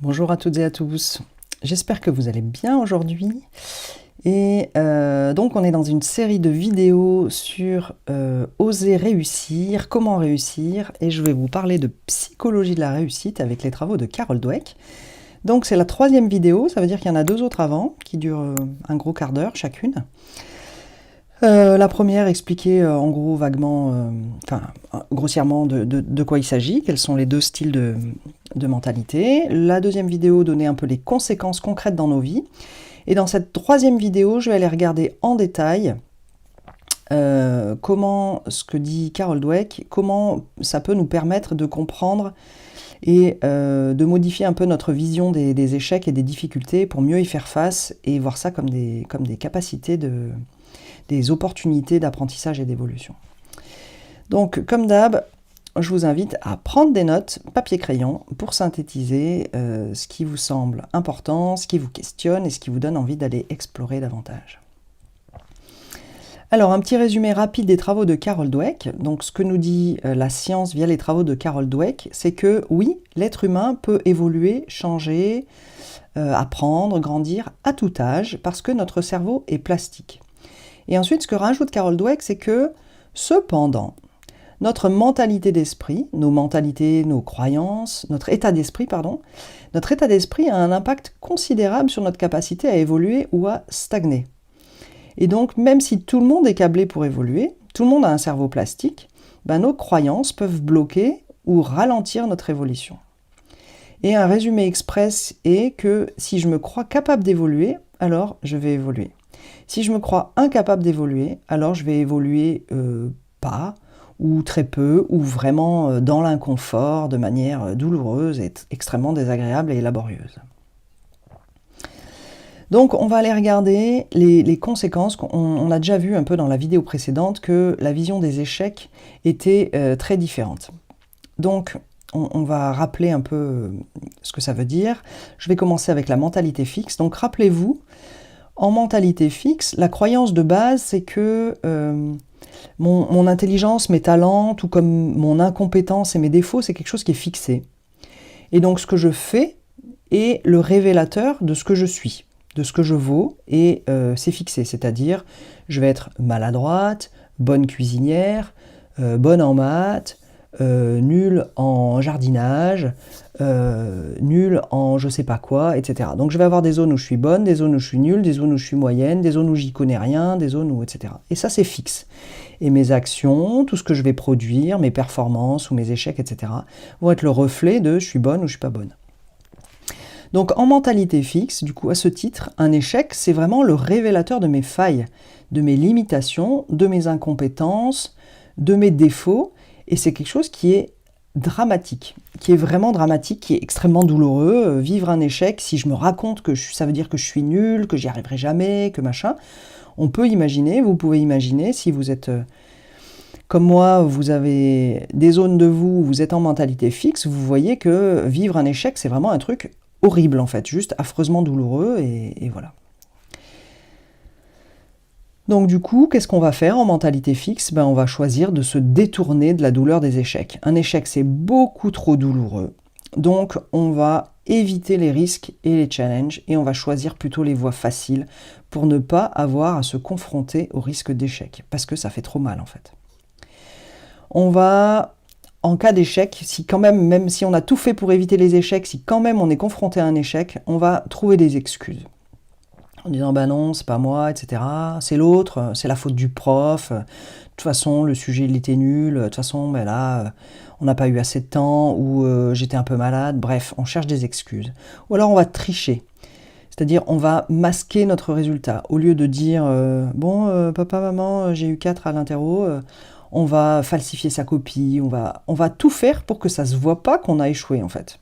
Bonjour à toutes et à tous, j'espère que vous allez bien aujourd'hui. Et donc on est dans une série de vidéos sur oser réussir, comment réussir, et je vais vous parler de psychologie de la réussite avec les travaux de Carol Dweck. Donc c'est la troisième vidéo, ça veut dire qu'il y en a deux autres avant, qui durent un gros quart d'heure chacune. La première expliquait en gros vaguement, grossièrement de quoi il s'agit, quels sont les deux styles de mentalité. La deuxième vidéo donnait un peu les conséquences concrètes dans nos vies. Et dans cette troisième vidéo, je vais aller regarder en détail comment, ce que dit Carol Dweck, comment ça peut nous permettre de comprendre et de modifier un peu notre vision des échecs et des difficultés pour mieux y faire face et voir ça comme des capacités des opportunités d'apprentissage et d'évolution. Donc, comme d'hab, je vous invite à prendre des notes, papier-crayon, pour synthétiser ce qui vous semble important, ce qui vous questionne et ce qui vous donne envie d'aller explorer davantage. Alors, un petit résumé rapide des travaux de Carol Dweck. Donc, ce que nous dit la science via les travaux de Carol Dweck, c'est que oui, l'être humain peut évoluer, changer, apprendre, grandir à tout âge, parce que notre cerveau est plastique. Et ensuite, ce que rajoute Carol Dweck, c'est que, cependant, notre mentalité d'esprit, nos mentalités, nos croyances, notre état d'esprit a un impact considérable sur notre capacité à évoluer ou à stagner. Et donc, même si tout le monde est câblé pour évoluer, tout le monde a un cerveau plastique, nos croyances peuvent bloquer ou ralentir notre évolution. Et un résumé express est que si je me crois capable d'évoluer, alors je vais évoluer. Si je me crois incapable d'évoluer, alors je vais évoluer pas, ou très peu, ou vraiment dans l'inconfort, de manière douloureuse et extrêmement désagréable et laborieuse. Donc on va aller regarder les conséquences. On a déjà vu un peu dans la vidéo précédente que la vision des échecs était très différente. Donc on va rappeler un peu ce que ça veut dire. Je vais commencer avec la mentalité fixe. Donc rappelez-vous, en mentalité fixe, la croyance de base, c'est que mon intelligence, mes talents, tout comme mon incompétence et mes défauts, c'est quelque chose qui est fixé. Et donc ce que je fais est le révélateur de ce que je suis, de ce que je vaux, et c'est fixé. C'est-à-dire, je vais être maladroite, bonne cuisinière, bonne en maths, nulle en jardinage, nulle en je sais pas quoi, etc. Donc je vais avoir des zones où je suis bonne, des zones où je suis nulle, des zones où je suis moyenne, des zones où j'y connais rien, des zones où, etc. Et ça c'est fixe. Et mes actions, tout ce que je vais produire, mes performances ou mes échecs, etc. vont être le reflet de je suis bonne ou je suis pas bonne. Donc en mentalité fixe, du coup à ce titre, un échec c'est vraiment le révélateur de mes failles, de mes limitations, de mes incompétences, de mes défauts. Et c'est quelque chose qui est dramatique, qui est vraiment dramatique, qui est extrêmement douloureux. Vivre un échec, si je me raconte que ça veut dire que je suis nul, que j'y arriverai jamais, que machin, on peut imaginer, vous pouvez imaginer, si vous êtes comme moi, vous avez des zones de vous où vous êtes en mentalité fixe, vous voyez que vivre un échec, c'est vraiment un truc horrible en fait, juste affreusement douloureux, et voilà. Donc du coup, qu'est-ce qu'on va faire en mentalité fixe ? On va choisir de se détourner de la douleur des échecs. Un échec, c'est beaucoup trop douloureux. Donc on va éviter les risques et les challenges et on va choisir plutôt les voies faciles pour ne pas avoir à se confronter au risque d'échec, parce que ça fait trop mal en fait. On va, en cas d'échec, si quand même si on a tout fait pour éviter les échecs, si quand même on est confronté à un échec, on va trouver des excuses. En disant non, c'est pas moi, etc. C'est l'autre, c'est la faute du prof. De toute façon, le sujet il était nul. De toute façon, là, on n'a pas eu assez de temps ou j'étais un peu malade. Bref, on cherche des excuses. Ou alors on va tricher. C'est-à-dire, on va masquer notre résultat. Au lieu de dire papa, maman, j'ai eu 4 à l'interro, on va falsifier sa copie. On va tout faire pour que ça se voit pas qu'on a échoué en fait.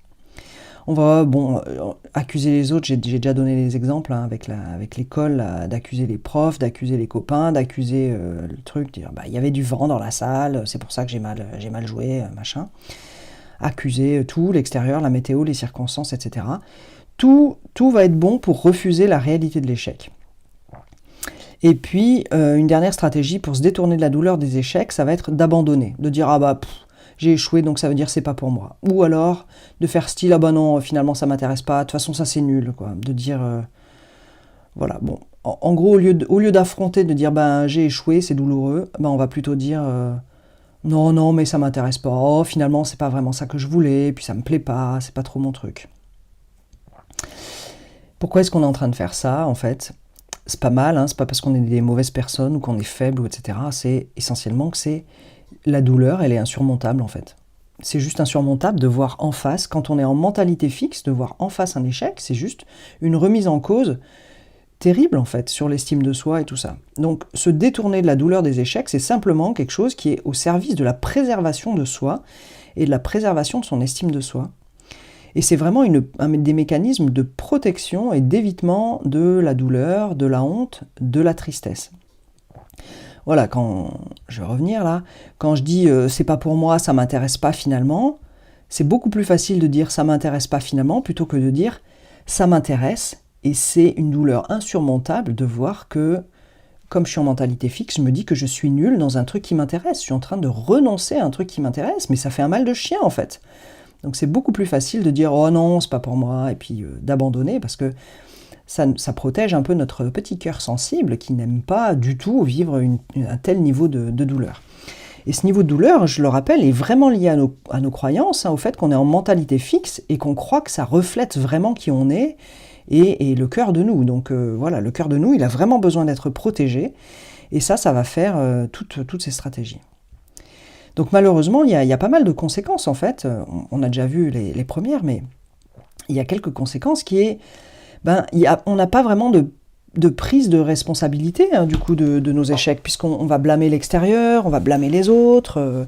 On va accuser les autres, j'ai déjà donné les exemples avec l'école, d'accuser les profs, d'accuser les copains, d'accuser le truc, dire il y avait du vent dans la salle, c'est pour ça que j'ai mal joué, machin. Accuser tout, l'extérieur, la météo, les circonstances, etc. Tout va être bon pour refuser la réalité de l'échec. Et puis, une dernière stratégie pour se détourner de la douleur des échecs, ça va être d'abandonner, de dire j'ai échoué, donc ça veut dire c'est pas pour moi. Ou alors de faire style, ah bah non, finalement ça m'intéresse pas, de toute façon ça c'est nul, quoi. De dire, voilà, bon. En gros, au lieu d'affronter, de dire, ben j'ai échoué, c'est douloureux, ben on va plutôt dire, non, non, mais ça m'intéresse pas, oh, finalement c'est pas vraiment ça que je voulais, puis ça me plaît pas, c'est pas trop mon truc. Pourquoi est-ce qu'on est en train de faire ça, en fait? C'est pas mal, hein, c'est pas parce qu'on est des mauvaises personnes ou qu'on est faible, ou etc. C'est essentiellement que c'est la douleur, elle est insurmontable, en fait. C'est juste insurmontable de voir en face, quand on est en mentalité fixe, de voir en face un échec, c'est juste une remise en cause terrible, en fait, sur l'estime de soi et tout ça. Donc, se détourner de la douleur des échecs, c'est simplement quelque chose qui est au service de la préservation de soi et de la préservation de son estime de soi. Et c'est vraiment des mécanismes de protection et d'évitement de la douleur, de la honte, de la tristesse. Voilà, je vais revenir là, quand je dis c'est pas pour moi, ça m'intéresse pas finalement, c'est beaucoup plus facile de dire ça m'intéresse pas finalement plutôt que de dire ça m'intéresse, et c'est une douleur insurmontable de voir que, comme je suis en mentalité fixe, je me dis que je suis nulle dans un truc qui m'intéresse, je suis en train de renoncer à un truc qui m'intéresse, mais ça fait un mal de chien en fait. Donc c'est beaucoup plus facile de dire « Oh non, c'est pas pour moi » et puis d'abandonner parce que ça protège un peu notre petit cœur sensible qui n'aime pas du tout vivre un tel niveau de douleur. Et ce niveau de douleur, je le rappelle, est vraiment lié à nos croyances, hein, au fait qu'on est en mentalité fixe et qu'on croit que ça reflète vraiment qui on est et le cœur de nous. Donc voilà, le cœur de nous, il a vraiment besoin d'être protégé et ça va faire toutes ces stratégies. Donc malheureusement, il y a pas mal de conséquences en fait. On a déjà vu les premières, mais il y a quelques conséquences qui est, on n'a pas vraiment de prise de responsabilité hein, du coup de nos échecs, puisqu'on va blâmer l'extérieur, on va blâmer les autres.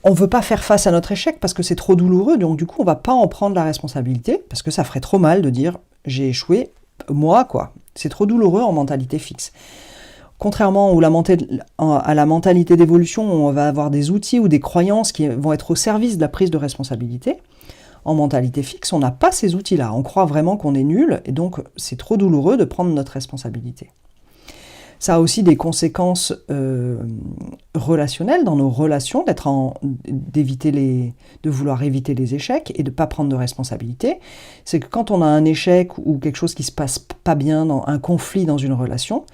On ne veut pas faire face à notre échec parce que c'est trop douloureux, donc du coup on ne va pas en prendre la responsabilité, parce que ça ferait trop mal de dire j'ai échoué, moi quoi. C'est trop douloureux en mentalité fixe. Contrairement à la mentalité d'évolution, où on va avoir des outils ou des croyances qui vont être au service de la prise de responsabilité, en mentalité fixe, on n'a pas ces outils-là. On croit vraiment qu'on est nul, et donc c'est trop douloureux de prendre notre responsabilité. Ça a aussi des conséquences relationnelles dans nos relations, de vouloir éviter les échecs et de ne pas prendre de responsabilité. C'est que quand on a un échec ou quelque chose qui ne se passe pas bien, dans un conflit dans une relation,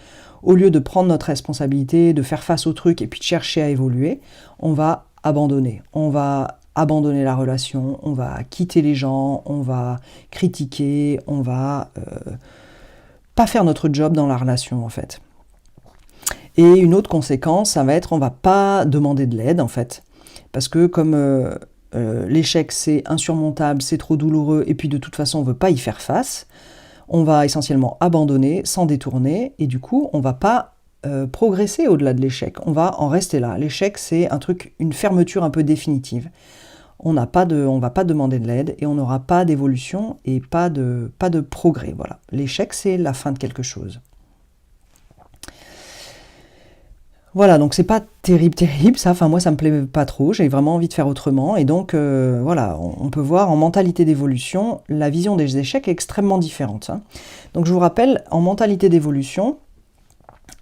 au lieu de prendre notre responsabilité, de faire face au truc et puis de chercher à évoluer, on va abandonner. On va abandonner la relation, on va quitter les gens, on va critiquer, on va pas faire notre job dans la relation en fait. Et une autre conséquence, ça va être on va pas demander de l'aide en fait. Parce que comme l'échec c'est insurmontable, c'est trop douloureux et puis de toute façon on veut pas y faire face, on va essentiellement abandonner, s'en détourner, et du coup, on ne va pas progresser au-delà de l'échec. On va en rester là. L'échec, c'est une fermeture un peu définitive. On va pas demander de l'aide, et on n'aura pas d'évolution et pas de progrès. Voilà. L'échec, c'est la fin de quelque chose. Voilà, donc c'est pas terrible ça, enfin moi ça me plaît pas trop, j'ai vraiment envie de faire autrement, et donc voilà, on peut voir en mentalité d'évolution, la vision des échecs est extrêmement différente. Hein. Donc je vous rappelle, en mentalité d'évolution,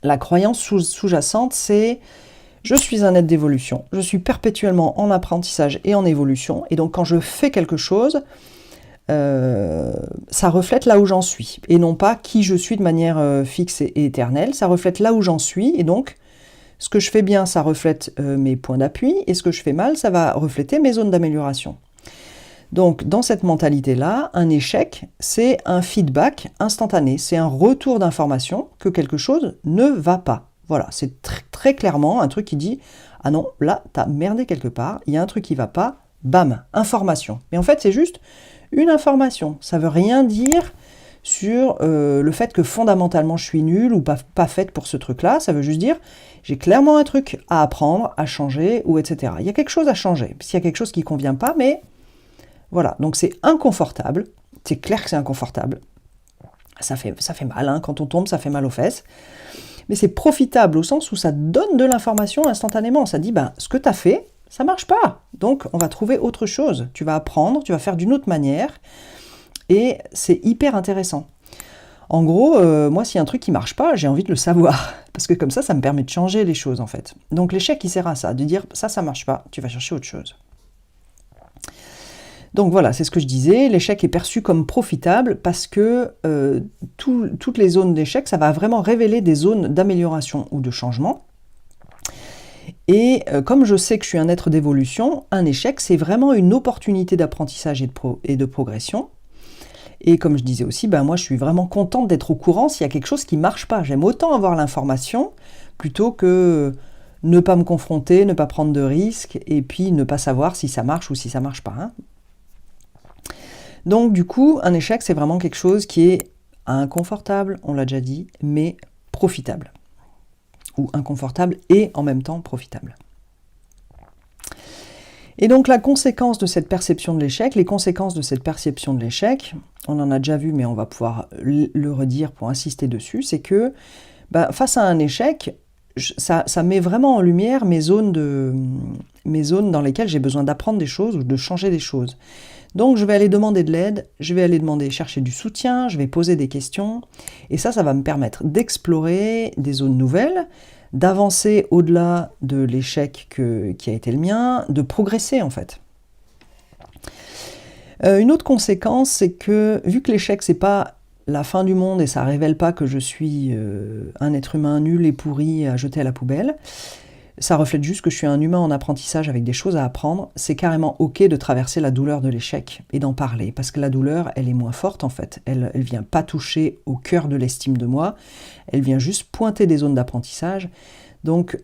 la croyance sous-jacente c'est « je suis un être d'évolution, je suis perpétuellement en apprentissage et en évolution, et donc quand je fais quelque chose, ça reflète là où j'en suis, et non pas qui je suis de manière fixe et éternelle, ça reflète là où j'en suis, et donc ce que je fais bien, ça reflète mes points d'appui, et ce que je fais mal, ça va refléter mes zones d'amélioration. Donc, dans cette mentalité-là, un échec, c'est un feedback instantané, c'est un retour d'information que quelque chose ne va pas. Voilà, c'est très clairement un truc qui dit « Ah non, là, t'as merdé quelque part, il y a un truc qui va pas, bam, information. » Mais en fait, c'est juste une information, ça veut rien dire sur le fait que fondamentalement je suis nulle ou pas faite pour ce truc-là, ça veut juste dire j'ai clairement un truc à apprendre, à changer, ou etc. Il y a quelque chose à changer, s'il y a quelque chose qui ne convient pas, mais voilà, donc c'est inconfortable, c'est clair que c'est inconfortable, ça fait mal, hein. Quand on tombe, ça fait mal aux fesses, mais c'est profitable au sens où ça donne de l'information instantanément, ça dit, ce que tu as fait, ça marche pas, donc on va trouver autre chose, tu vas apprendre, tu vas faire d'une autre manière, et c'est hyper intéressant. En gros, moi, s'il y a un truc qui marche pas, j'ai envie de le savoir. Parce que comme ça me permet de changer les choses, en fait. Donc l'échec, il sert à ça, de dire, ça marche pas, tu vas chercher autre chose. Donc voilà, c'est ce que je disais, l'échec est perçu comme profitable parce que toutes les zones d'échec, ça va vraiment révéler des zones d'amélioration ou de changement. Et comme je sais que je suis un être d'évolution, un échec, c'est vraiment une opportunité d'apprentissage et de progression. Et comme je disais aussi, moi je suis vraiment contente d'être au courant s'il y a quelque chose qui ne marche pas. J'aime autant avoir l'information plutôt que ne pas me confronter, ne pas prendre de risques, et puis ne pas savoir si ça marche ou si ça ne marche pas. Hein. Donc du coup, un échec, c'est vraiment quelque chose qui est inconfortable, on l'a déjà dit, mais profitable. Ou inconfortable et en même temps profitable. Et donc la conséquence de cette perception de l'échec, les conséquences de cette perception de l'échec, on en a déjà vu, mais on va pouvoir le redire pour insister dessus, c'est que face à un échec, ça met vraiment en lumière mes zones dans lesquelles j'ai besoin d'apprendre des choses ou de changer des choses. Donc je vais aller demander de l'aide, je vais aller chercher du soutien, je vais poser des questions, et ça va me permettre d'explorer des zones nouvelles, d'avancer au-delà de l'échec qui a été le mien, de progresser en fait. Une autre conséquence, c'est que vu que l'échec c'est pas la fin du monde et ça révèle pas que je suis un être humain nul et pourri à jeter à la poubelle, ça reflète juste que je suis un humain en apprentissage avec des choses à apprendre. C'est carrément ok de traverser la douleur de l'échec et d'en parler, parce que la douleur, elle est moins forte en fait. Elle vient pas toucher au cœur de l'estime de moi, elle vient juste pointer des zones d'apprentissage. Donc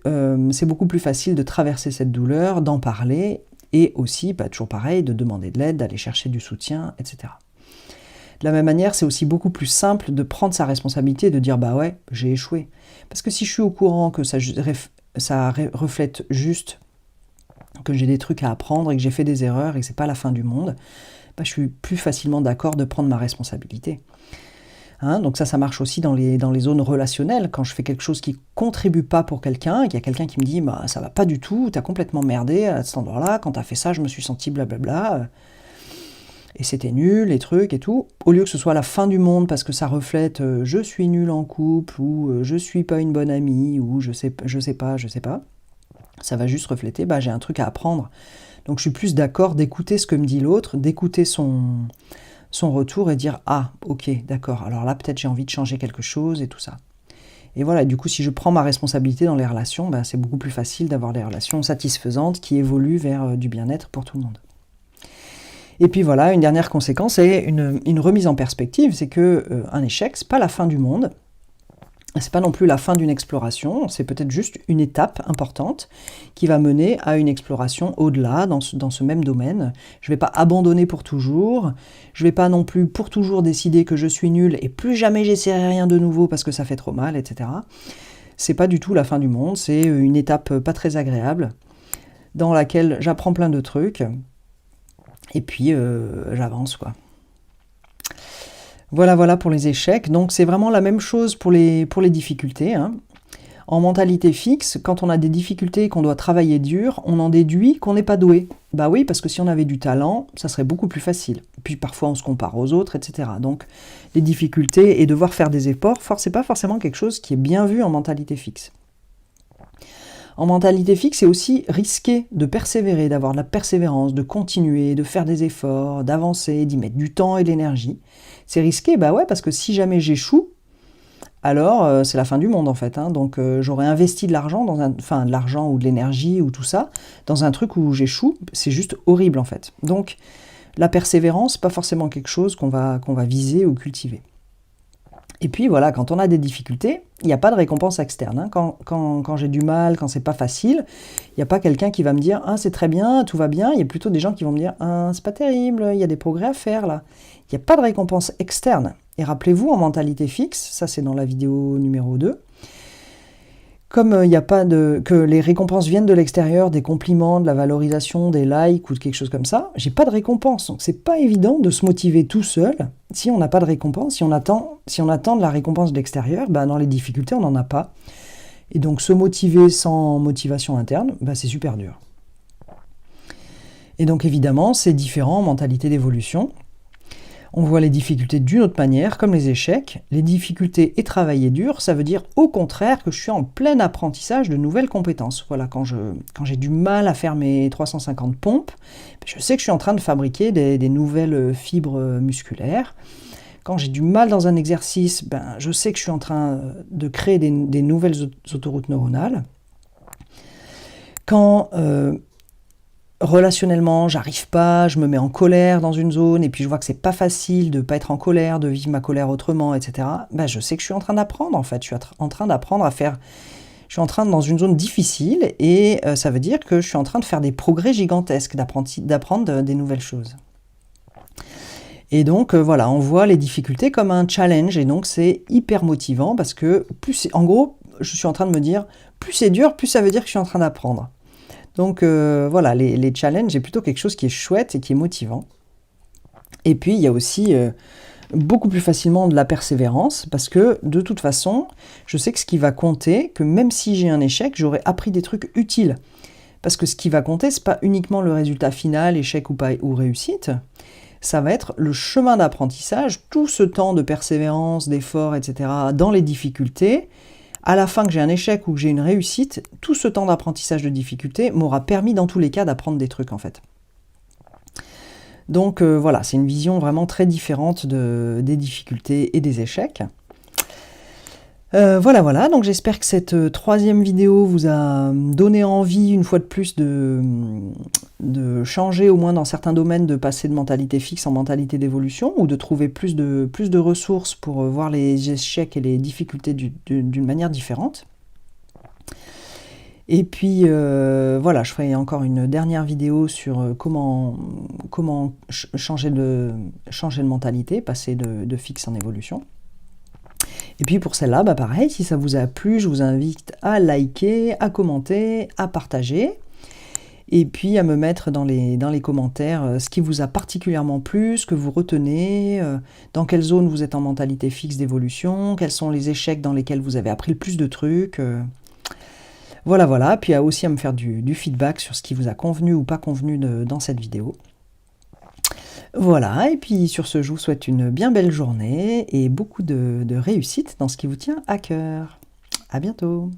c'est beaucoup plus facile de traverser cette douleur, d'en parler, et aussi, toujours pareil, de demander de l'aide, d'aller chercher du soutien, etc. De la même manière, c'est aussi beaucoup plus simple de prendre sa responsabilité et de dire ouais, j'ai échoué. Parce que si je suis au courant que ça reflète juste que j'ai des trucs à apprendre et que j'ai fait des erreurs et que c'est pas la fin du monde, je suis plus facilement d'accord de prendre ma responsabilité. Hein, donc ça marche aussi dans les zones relationnelles. Quand je fais quelque chose qui contribue pas pour quelqu'un, et qu'il y a quelqu'un qui me dit ça va pas du tout, t'as complètement merdé à cet endroit-là, quand t'as fait ça, je me suis senti blablabla, et c'était nul, les trucs et tout, au lieu que ce soit la fin du monde parce que ça reflète je suis nul en couple, ou je suis pas une bonne amie, ou je sais pas, ça va juste refléter j'ai un truc à apprendre. Donc je suis plus d'accord d'écouter ce que me dit l'autre, d'écouter son retour et dire ok, d'accord, alors là peut-être j'ai envie de changer quelque chose et tout ça. Et voilà, du coup si je prends ma responsabilité dans les relations, c'est beaucoup plus facile d'avoir des relations satisfaisantes qui évoluent vers du bien-être pour tout le monde. Et puis voilà, une dernière conséquence, c'est une remise en perspective, c'est que un échec, c'est pas la fin du monde, c'est pas non plus la fin d'une exploration, c'est peut-être juste une étape importante qui va mener à une exploration au-delà dans ce même domaine. Je vais pas abandonner pour toujours, je vais pas non plus pour toujours décider que je suis nul et plus jamais j'essaierai rien de nouveau parce que ça fait trop mal, etc. C'est pas du tout la fin du monde, c'est une étape pas très agréable dans laquelle j'apprends plein de trucs. Et puis j'avance quoi. Voilà pour les échecs. Donc c'est vraiment la même chose pour les difficultés. Hein. En mentalité fixe, quand on a des difficultés et qu'on doit travailler dur, on en déduit qu'on n'est pas doué. Oui, parce que si on avait du talent, ça serait beaucoup plus facile. Puis parfois on se compare aux autres, etc. Donc les difficultés et devoir faire des efforts, c'est pas forcément quelque chose qui est bien vu en mentalité fixe. En mentalité fixe, c'est aussi risqué de persévérer, d'avoir de la persévérance, de continuer, de faire des efforts, d'avancer, d'y mettre du temps et de l'énergie. C'est risqué, ouais, parce que si jamais j'échoue, alors c'est la fin du monde en fait. Hein. Donc j'aurais investi de l'argent, de l'argent ou de l'énergie ou tout ça, dans un truc où j'échoue, c'est juste horrible en fait. Donc la persévérance, pas forcément quelque chose qu'on va viser ou cultiver. Et puis voilà, quand on a des difficultés, il n'y a pas de récompense externe. Hein. Quand j'ai du mal, quand c'est pas facile, il n'y a pas quelqu'un qui va me dire « Ah, c'est très bien, tout va bien ». Il y a plutôt des gens qui vont me dire « Ah, c'est pas terrible, il y a des progrès à faire là ». Il n'y a pas de récompense externe. Et rappelez-vous, en mentalité fixe, ça c'est dans la vidéo numéro 2, comme il n'y a pas que les récompenses viennent de l'extérieur, des compliments, de la valorisation, des likes ou de quelque chose comme ça, j'ai pas de récompense. Donc c'est pas évident de se motiver tout seul si on n'a pas de récompense, si on attend de la récompense de l'extérieur, dans les difficultés on n'en a pas. Et donc se motiver sans motivation interne, c'est super dur. Et donc évidemment c'est différent en mentalité d'évolution. On voit les difficultés d'une autre manière, comme les échecs. Les difficultés et travailler dur, ça veut dire au contraire que je suis en plein apprentissage de nouvelles compétences. Voilà, quand j'ai du mal à faire mes 350 pompes, je sais que je suis en train de fabriquer des nouvelles fibres musculaires. Quand j'ai du mal dans un exercice, je sais que je suis en train de créer des nouvelles autoroutes neuronales. Quand relationnellement, j'arrive pas, je me mets en colère dans une zone, et puis je vois que c'est pas facile de pas être en colère, de vivre ma colère autrement, etc. Je sais que je suis en train d'apprendre, en fait. Je suis en train d'apprendre à faire... Je suis en train dans une zone difficile, et ça veut dire que je suis en train de faire des progrès gigantesques, d'apprendre des nouvelles choses. Et donc, voilà, on voit les difficultés comme un challenge, et donc c'est hyper motivant, parce que, en gros, je suis en train de me dire, plus c'est dur, plus ça veut dire que je suis en train d'apprendre. Donc voilà, les challenges, c'est plutôt quelque chose qui est chouette et qui est motivant. Et puis, il y a aussi beaucoup plus facilement de la persévérance, parce que de toute façon, je sais que ce qui va compter, que même si j'ai un échec, j'aurai appris des trucs utiles. Parce que ce qui va compter, c'est pas uniquement le résultat final, échec ou réussite, ça va être le chemin d'apprentissage, tout ce temps de persévérance, d'effort, etc., dans les difficultés. À la fin que j'ai un échec ou que j'ai une réussite, tout ce temps d'apprentissage de difficulté m'aura permis dans tous les cas d'apprendre des trucs en fait. Donc voilà, c'est une vision vraiment très différente des difficultés et des échecs. Voilà, donc j'espère que cette troisième vidéo vous a donné envie, une fois de plus, de changer, au moins dans certains domaines, de passer de mentalité fixe en mentalité d'évolution, ou de trouver plus de ressources pour voir les échecs et les difficultés d'une manière différente. Et puis voilà, je ferai encore une dernière vidéo sur comment changer de mentalité, passer de fixe en évolution. Et puis pour celle-là, pareil, si ça vous a plu, je vous invite à liker, à commenter, à partager, et puis à me mettre dans les commentaires ce qui vous a particulièrement plu, ce que vous retenez, dans quelle zone vous êtes en mentalité fixe d'évolution, quels sont les échecs dans lesquels vous avez appris le plus de trucs. Voilà, puis aussi à me faire du feedback sur ce qui vous a convenu ou pas convenu dans cette vidéo. Voilà, et puis sur ce, je vous souhaite une bien belle journée et beaucoup de réussite dans ce qui vous tient à cœur. À bientôt!